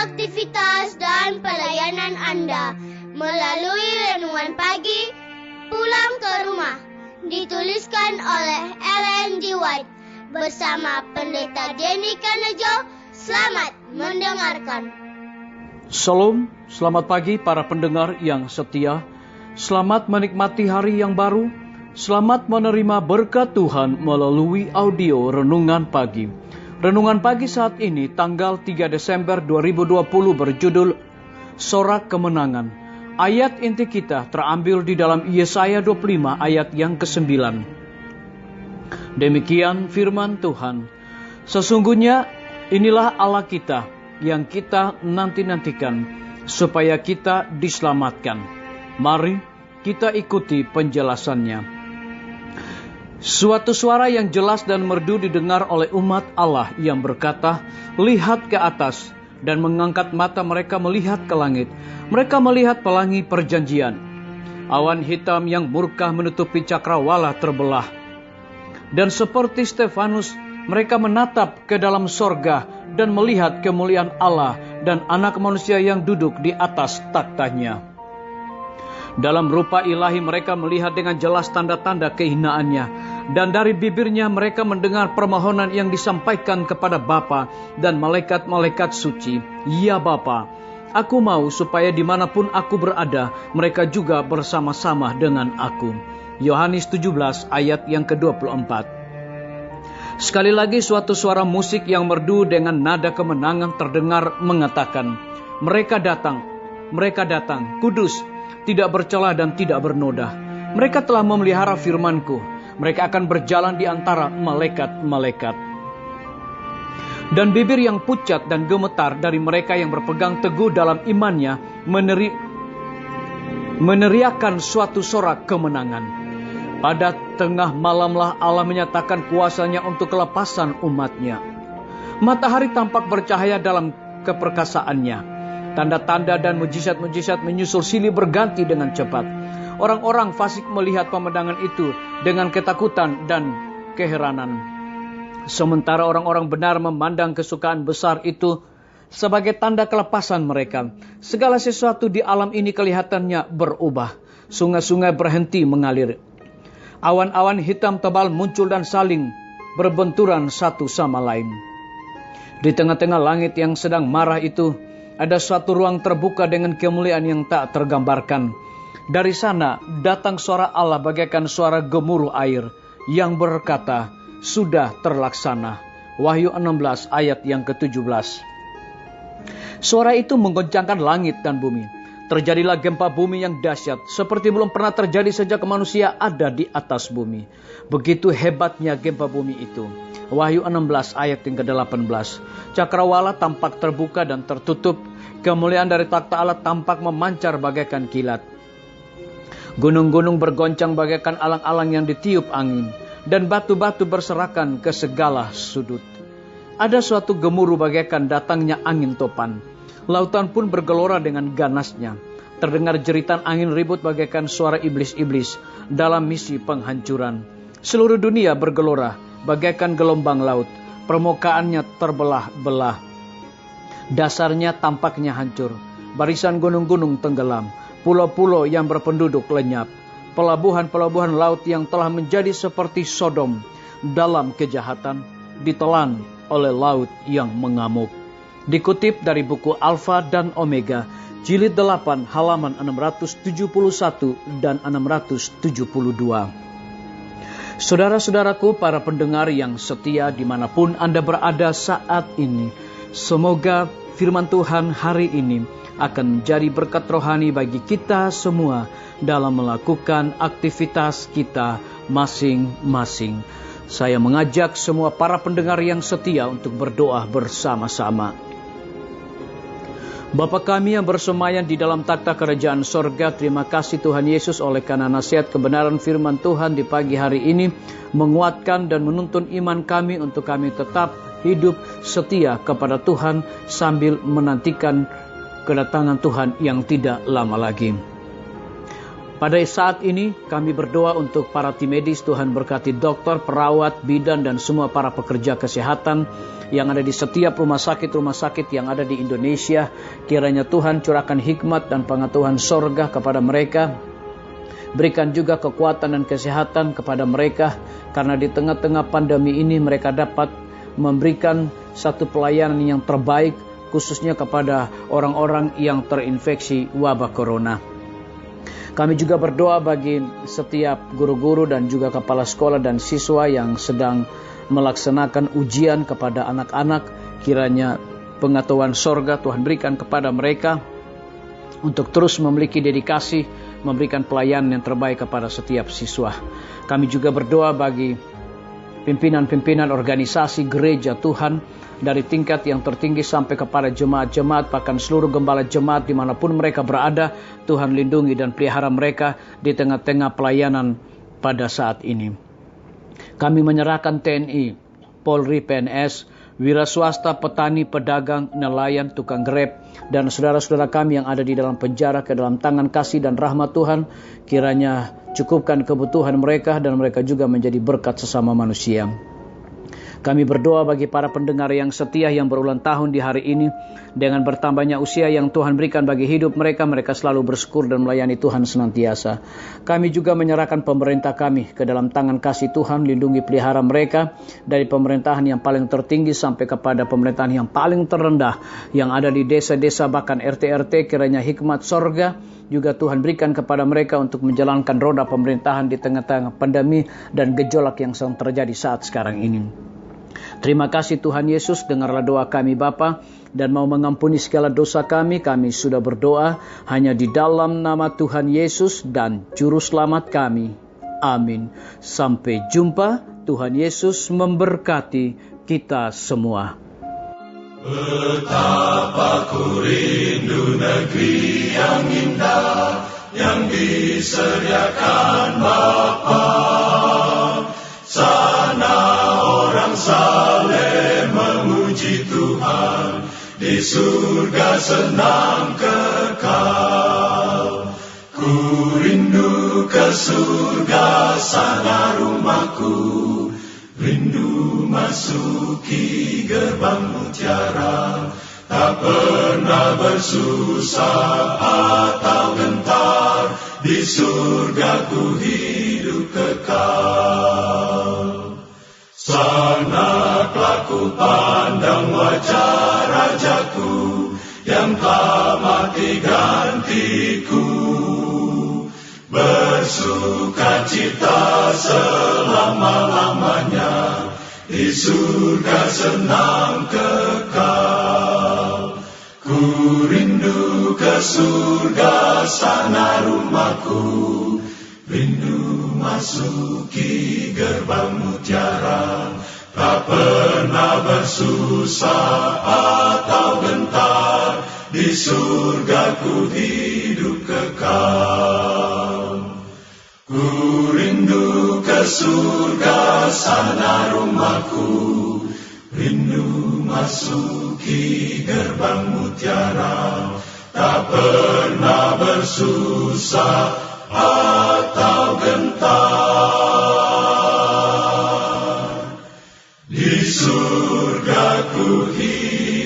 aktivitas dan pelayanan Anda melalui Renungan Pagi Pulang ke Rumah, dituliskan oleh Ellen G. White bersama Pendeta Denny Kanejo. Selamat mendengarkan. Shalom, selamat pagi para pendengar yang setia. Selamat menikmati hari yang baru. Selamat menerima berkat Tuhan melalui audio Renungan Pagi. Renungan Pagi saat ini tanggal 3 Desember 2020 berjudul Sorak Kemenangan. Ayat inti kita terambil di dalam Yesaya 25 ayat yang ke-9. Demikian firman Tuhan. Sesungguhnya inilah Allah kita yang kita nanti-nantikan supaya kita diselamatkan. Mari kita ikuti penjelasannya. Suatu suara yang jelas dan merdu didengar oleh umat Allah yang berkata, "Lihat ke atas," dan mengangkat mata mereka melihat ke langit. Mereka melihat pelangi perjanjian. Awan hitam yang murka menutupi cakrawala terbelah. Dan seperti Stefanus, mereka menatap ke dalam sorga dan melihat kemuliaan Allah dan anak manusia yang duduk di atas taktanya. Dalam rupa ilahi mereka melihat dengan jelas tanda-tanda kehinaannya. Dan dari bibirnya mereka mendengar permohonan yang disampaikan kepada Bapa dan malaikat-malaikat suci. Ya Bapa, aku mau supaya dimanapun aku berada, mereka juga bersama-sama dengan aku. Yohanes 17 ayat yang ke-24. Sekali lagi suatu suara musik yang merdu dengan nada kemenangan terdengar mengatakan, mereka datang, kudus, tidak bercela dan tidak bernoda. Mereka telah memelihara firman-Ku. Mereka akan berjalan di antara malaikat-malaikat. Dan bibir yang pucat dan gemetar dari mereka yang berpegang teguh dalam imannya meneriakkan suatu sorak kemenangan. Pada tengah malamlah Allah menyatakan kuasanya untuk kelepasan umatnya. Matahari tampak bercahaya dalam keperkasaannya. Tanda-tanda dan mujizat-mujizat menyusul silih berganti dengan cepat. Orang-orang fasik melihat pemandangan itu dengan ketakutan dan keheranan. Sementara orang-orang benar memandang kesukaan besar itu sebagai tanda kelepasan mereka. Segala sesuatu di alam ini kelihatannya berubah. Sungai-sungai berhenti mengalir. Awan-awan hitam tebal muncul dan saling berbenturan satu sama lain. Di tengah-tengah langit yang sedang marah itu, ada suatu ruang terbuka dengan kemuliaan yang tak tergambarkan. Dari sana datang suara Allah bagaikan suara gemuruh air yang berkata, "Sudah terlaksana." Wahyu 16 ayat yang ke-17. Suara itu menggoncangkan langit dan bumi. Terjadilah gempa bumi yang dahsyat, seperti belum pernah terjadi sejak manusia ada di atas bumi. Begitu hebatnya gempa bumi itu. Wahyu 16 ayat yang ke-18. Cakrawala tampak terbuka dan tertutup. Kemuliaan dari takhta Allah tampak memancar bagaikan kilat. Gunung-gunung bergoncang bagaikan alang-alang yang ditiup angin. Dan batu-batu berserakan ke segala sudut. Ada suatu gemuruh bagaikan datangnya angin topan. Lautan pun bergelora dengan ganasnya. Terdengar jeritan angin ribut bagaikan suara iblis-iblis dalam misi penghancuran. Seluruh dunia bergelora bagaikan gelombang laut. Permukaannya terbelah-belah. Dasarnya tampaknya hancur. Barisan gunung-gunung tenggelam. Pulau-pulau yang berpenduduk lenyap. Pelabuhan-pelabuhan laut yang telah menjadi seperti Sodom dalam kejahatan ditelan oleh laut yang mengamuk. Dikutip dari buku Alfa dan Omega, jilid 8 halaman 671 dan 672. Saudara-saudaraku, para pendengar yang setia dimanapun Anda berada saat ini, semoga firman Tuhan hari ini akan menjadi berkat rohani bagi kita semua dalam melakukan aktivitas kita masing-masing. Saya mengajak semua para pendengar yang setia untuk berdoa bersama-sama. Bapa kami yang bersemayam di dalam takhta kerajaan sorga, terima kasih Tuhan Yesus oleh karena nasihat kebenaran firman Tuhan di pagi hari ini menguatkan dan menuntun iman kami untuk kami tetap hidup setia kepada Tuhan sambil menantikan kedatangan Tuhan yang tidak lama lagi. Pada saat ini kami berdoa untuk para tim medis. Tuhan berkati dokter, perawat, bidan, dan semua para pekerja kesehatan yang ada di setiap rumah sakit yang ada di Indonesia. Kiranya Tuhan curahkan hikmat dan pengetahuan sorga kepada mereka. Berikan juga kekuatan dan kesehatan kepada mereka, karena di tengah-tengah pandemi ini mereka dapat memberikan satu pelayanan yang terbaik, khususnya kepada orang-orang yang terinfeksi wabah corona. Kami juga berdoa bagi setiap guru-guru dan juga kepala sekolah dan siswa yang sedang melaksanakan ujian kepada anak-anak. Kiranya pengetahuan sorga Tuhan berikan kepada mereka untuk terus memiliki dedikasi, memberikan pelayanan yang terbaik kepada setiap siswa. Kami juga berdoa bagi pimpinan-pimpinan organisasi gereja Tuhan, dari tingkat yang tertinggi sampai kepada jemaat-jemaat, bahkan seluruh gembala jemaat dimanapun mereka berada. Tuhan lindungi dan pelihara mereka di tengah-tengah pelayanan pada saat ini. Kami menyerahkan TNI, Polri, PNS, wira swasta, petani, pedagang, nelayan, tukang grab, dan saudara-saudara kami yang ada di dalam penjara ke dalam tangan kasih dan rahmat Tuhan. Kiranya cukupkan kebutuhan mereka dan mereka juga menjadi berkat sesama manusia. Kami berdoa bagi para pendengar yang setia yang berulang tahun di hari ini. Dengan bertambahnya usia yang Tuhan berikan bagi hidup mereka, mereka selalu bersyukur dan melayani Tuhan senantiasa. Kami juga menyerahkan pemerintah kami ke dalam tangan kasih Tuhan. Lindungi pelihara mereka dari pemerintahan yang paling tertinggi sampai kepada pemerintahan yang paling terendah yang ada di desa-desa, bahkan RT-RT. Kiranya hikmat sorga juga Tuhan berikan kepada mereka untuk menjalankan roda pemerintahan di tengah-tengah pandemi dan gejolak yang sedang terjadi saat sekarang ini. Terima kasih Tuhan Yesus, dengarlah doa kami Bapa, dan mau mengampuni segala dosa kami. Kami sudah berdoa hanya di dalam nama Tuhan Yesus dan Juru Selamat kami. Amin. Sampai jumpa. Tuhan Yesus memberkati kita semua. Betapa ku rindu negeri yang indah yang disediakan Bapa. Sana orang saleh memuji Tuhan, di surga senang kekal. Ku rindu ke surga, sana rumahku, rindu masuki gerbang mutiara. Tak pernah bersusah atau gentar, di surga ku hidup kekal. Sana ku pandang wajah Rajaku yang telah mati gantiku. Bersuka cita selama-lamanya, di surga senang kekal. Ku rindu ke surga, sana rumahku, rindu masuki gerbang mutiara. Tak pernah bersusah atau gentar, di surga ku hidup kekal. Ku rindu ke surga, sana rumahku, rindu masuki gerbang mutiara. Tak pernah bersusah atau gentar, di surga ku hidup